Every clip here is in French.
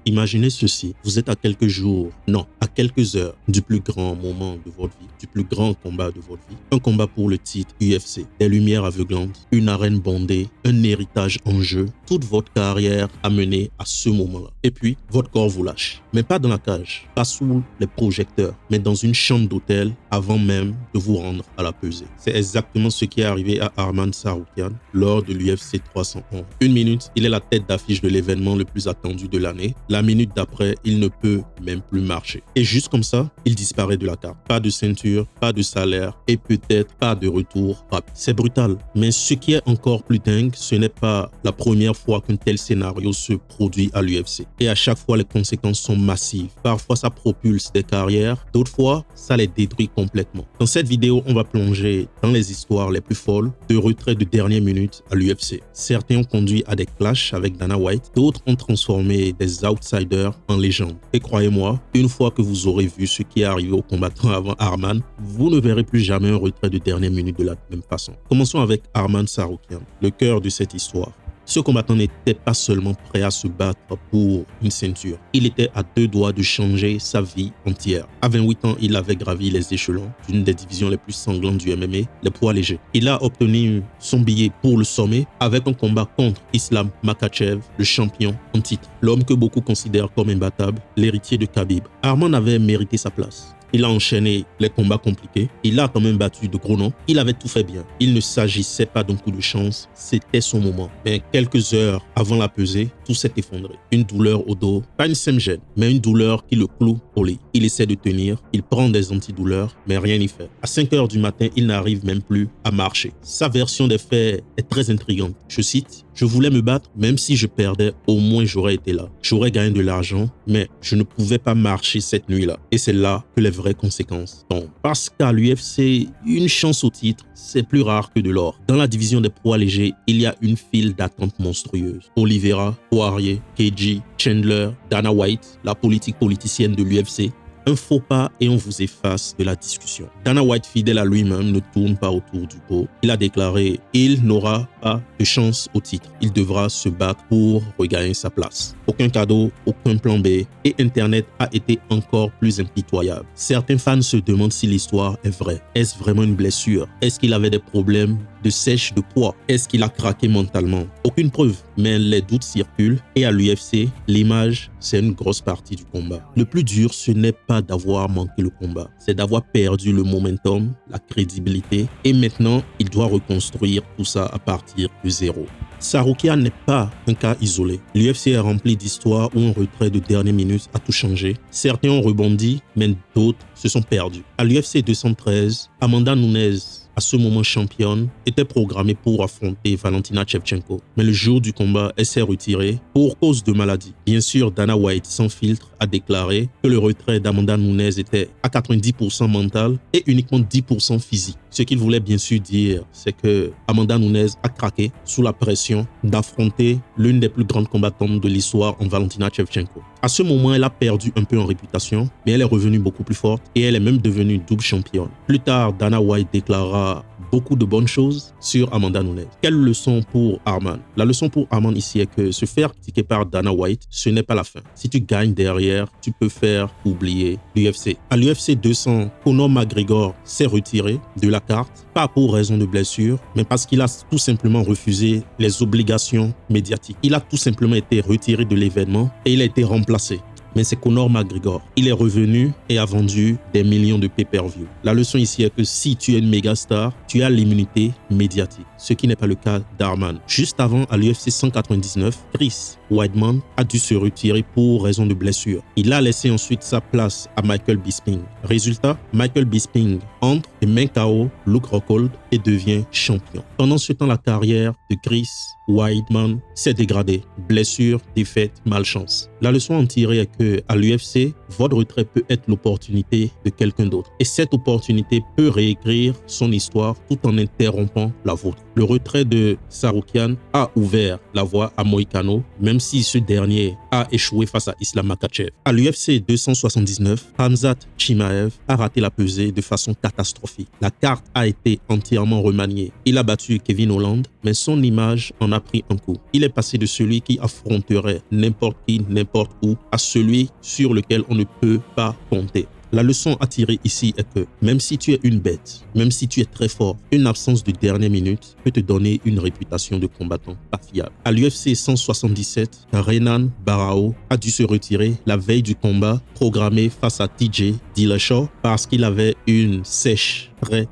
Imaginez ceci, vous êtes à quelques jours, non, à quelques heures du plus grand moment de votre vie, du plus grand combat de votre vie. Un combat pour le titre UFC, des lumières aveuglantes, une arène bondée, un héritage en jeu, toute votre carrière amenée à ce moment-là. Et puis, votre corps vous lâche. Mais pas dans la cage, pas sous les projecteurs, mais dans une chambre d'hôtel avant même de vous rendre à la pesée. C'est exactement ce qui est arrivé à Arman Tsarukyan lors de l'UFC 311. Une minute, il est la tête d'affiche de l'événement le plus attendu de l'année. La minute d'après, il ne peut même plus marcher. Et juste comme ça, il disparaît de la carte. Pas de ceinture, pas de salaire et peut-être pas de retour rapide. C'est brutal. Mais ce qui est encore plus dingue, ce n'est pas la première fois qu'un tel scénario se produit à l'UFC. Et à chaque fois, les conséquences sont massives. Parfois, ça propulse des carrières. D'autres fois, ça les détruit complètement. Dans cette vidéo, on va plonger dans les histoires les plus folles de retrait de dernière minute à l'UFC. Certains ont conduit à des clashs avec Dana White. D'autres ont transformé des outsiders en légendes. Et croyez-moi, une fois que vous aurez vu ce qui est arrivé aux combattants avant Arman, vous ne verrez plus jamais un retrait de dernière minute de la même façon. Commençons avec Arman Tsarukyan, le cœur de cette histoire. Ce combattant n'était pas seulement prêt à se battre pour une ceinture. Il était à deux doigts de changer sa vie entière. À 28 ans, il avait gravi les échelons d'une des divisions les plus sanglantes du MMA, les poids légers. Il a obtenu son billet pour le sommet avec un combat contre Islam Makhachev, le champion en titre. L'homme que beaucoup considèrent comme imbattable, l'héritier de Khabib. Arman avait mérité sa place. Il a enchaîné les combats compliqués. Il a quand même battu de gros noms. Il avait tout fait bien. Il ne s'agissait pas d'un coup de chance. C'était son moment. Mais quelques heures avant la pesée, tout s'est effondré. Une douleur au dos. Pas une simple gêne, mais une douleur qui le cloue au lit. Il essaie de tenir. Il prend des antidouleurs, mais rien n'y fait. À 5 heures du matin, il n'arrive même plus à marcher. Sa version des faits est très intrigante. Je cite, « Je voulais me battre, même si je perdais, au moins j'aurais été là. J'aurais gagné de l'argent, mais je ne pouvais pas marcher cette nuit-là. » Et c'est là que les vraies conséquences tombent. Parce qu'à l'UFC, une chance au titre, c'est plus rare que de l'or. Dans la division des poids légers, il y a une file d'attente monstrueuse. Oliveira, Poirier, KG, Chandler, Dana White, la politique politicienne de l'UFC. Un faux pas et on vous efface de la discussion. Dana White, fidèle à lui-même, ne tourne pas autour du pot. Il a déclaré « Il n'aura pas de chance au titre. Il devra se battre pour regagner sa place. » Aucun cadeau, aucun plan B et Internet a été encore plus impitoyable. Certains fans se demandent si l'histoire est vraie. Est-ce vraiment une blessure? Est-ce qu'il avait des problèmes de sèche de poids? Est-ce qu'il a craqué mentalement? Aucune preuve, mais les doutes circulent et à l'UFC, l'image, c'est une grosse partie du combat. Le plus dur, ce n'est pas d'avoir manqué le combat, c'est d'avoir perdu le momentum, la crédibilité et maintenant, il doit reconstruire tout ça à partir de zéro. Tsarukyan n'est pas un cas isolé. L'UFC est rempli d'histoires où un retrait de dernière minute a tout changé. Certains ont rebondi, mais d'autres se sont perdus. À l'UFC 213, Amanda Nunes, à ce moment championne, était programmée pour affronter Valentina Shevchenko. Mais le jour du combat, elle s'est retirée pour cause de maladie. Bien sûr, Dana White, sans filtre, a déclaré que le retrait d'Amanda Nunes était à 90% mental et uniquement 10% physique. Ce qu'il voulait bien sûr dire, c'est que Amanda Nunes a craqué sous la pression d'affronter l'une des plus grandes combattantes de l'histoire en Valentina Shevchenko. À ce moment, elle a perdu un peu en réputation, mais elle est revenue beaucoup plus forte et elle est même devenue double championne. Plus tard, Dana White déclara beaucoup de bonnes choses sur Amanda Nunes. Quelle leçon pour Arman? La leçon pour Arman ici est que se faire critiquer par Dana White, ce n'est pas la fin. Si tu gagnes derrière, tu peux faire oublier l'UFC. À l'UFC 200, Conor McGregor s'est retiré de la carte, pas pour raison de blessure, mais parce qu'il a tout simplement refusé les obligations médiatiques. Il a tout simplement été retiré de l'événement et il a été remplacé. Mais c'est Conor McGregor. Il est revenu et a vendu des millions de pay-per-view. La leçon ici est que si tu es une méga star, tu as l'immunité médiatique, ce qui n'est pas le cas d'Arman. Juste avant, à l'UFC 199, Chris Weidman a dû se retirer pour raison de blessure. Il a laissé ensuite sa place à Michael Bisping. Résultat, Michael Bisping entre et met KO Luke Rockhold et devient champion. Pendant ce temps, la carrière de Chris Weidman s'est dégradée. Blessure, défaite, malchance. La leçon à en tirer est que à l'UFC, votre retrait peut être l'opportunité de quelqu'un d'autre. Et cette opportunité peut réécrire son histoire tout en interrompant la vôtre. Le retrait de Tsarukyan a ouvert la voie à Moïcano, même si ce dernier a échoué face à Islam Makhachev. À l'UFC 279, Khamzat Chimaev a raté la pesée de façon catastrophique. magnifique. La carte a été entièrement remaniée. Il a battu Kevin Holland, mais son image en a pris un coup. Il est passé de celui qui affronterait n'importe qui, n'importe où, à celui sur lequel on ne peut pas compter. La leçon à tirer ici est que même si tu es une bête, même si tu es très fort, une absence de dernière minute peut te donner une réputation de combattant pas fiable. À l'UFC 177, Renan Barão a dû se retirer la veille du combat programmé face à TJ Dillashaw parce qu'il avait une sèche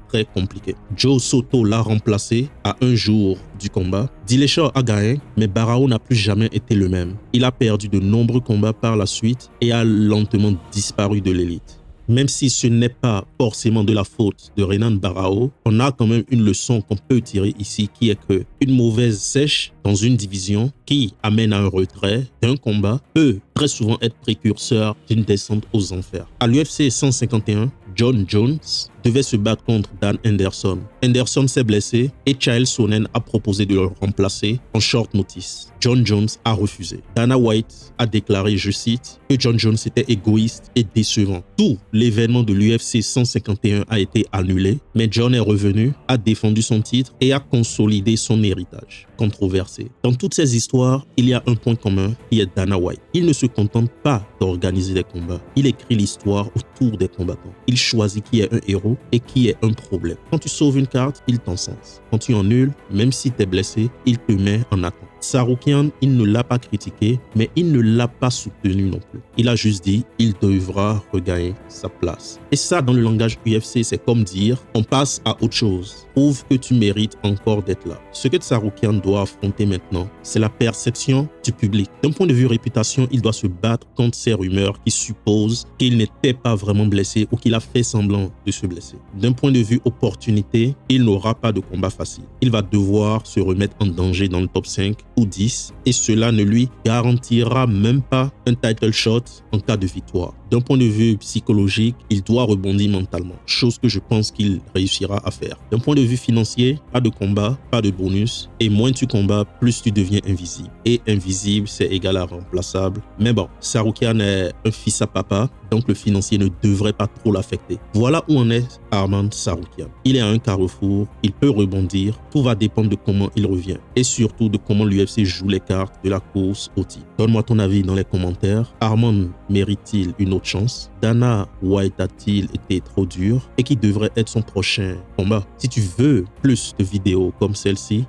très compliquée. Joe Soto l'a remplacé à un jour du combat. Dillashaw a gagné, mais Barão n'a plus jamais été le même. Il a perdu de nombreux combats par la suite et a lentement disparu de l'élite. Même si ce n'est pas forcément de la faute de Renan Barão, on a quand même une leçon qu'on peut tirer ici qui est que une mauvaise sèche dans une division qui amène à un retrait d'un combat peut très souvent être précurseur d'une descente aux enfers. À l'UFC 151, John Jones devait se battre contre Dan Henderson. Henderson s'est blessé et Chael Sonnen a proposé de le remplacer en short notice. John Jones a refusé. Dana White a déclaré, je cite, que John Jones était égoïste et décevant. Tout l'événement de l'UFC 151 a été annulé, mais John est revenu, a défendu son titre et a consolidé son héritage controversé. Dans toutes ces histoires, il y a un point commun qui est Dana White. Il ne se contente pas d'organiser des combats. Il écrit l'histoire autour des combattants. Il choisit qui est un héros et qui est un problème. Quand tu sauves une carte, il t'encense. Quand tu annules, même si tu es blessé, il te met en attente. Tsarukyan, il ne l'a pas critiqué, mais il ne l'a pas soutenu non plus. Il a juste dit, il devra regagner sa place. Et ça, dans le langage UFC, c'est comme dire, on passe à autre chose. Prouve que tu mérites encore d'être là. Ce que Tsarukyan doit affronter maintenant, c'est la perception du public. D'un point de vue réputation, il doit se battre contre ces rumeurs qui supposent qu'il n'était pas vraiment blessé ou qu'il a fait semblant de se blesser. D'un point de vue opportunité, il n'aura pas de combat facile. Il va devoir se remettre en danger dans le top 5 ou 10 et cela ne lui garantira même pas un title shot en cas de victoire. D'un point de vue psychologique, il doit rebondir mentalement, chose que je pense qu'il réussira à faire. D'un point de vue financier, pas de combat, pas de bonus et moins tu combats, plus tu deviens invisible. Et invisible, c'est égal à remplaçable. Mais bon, Tsarukyan est un fils à papa, donc le financier ne devrait pas trop l'affecter. Voilà où en est Arman Tsarukyan. Il est à un carrefour, il peut rebondir, tout va dépendre de comment il revient et surtout de comment l'UFC joue les cartes de la course au titre. Donne-moi ton avis dans les commentaires. Arman mérite-t-il une autre chance? Dana White a-t-il été trop dur? Et qui devrait être son prochain combat? Si tu veux plus de vidéos comme celle-ci,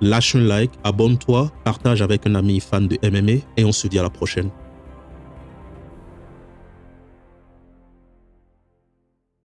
lâche un like, abonne-toi, partage avec un ami fan de MMA et on se dit à la prochaine.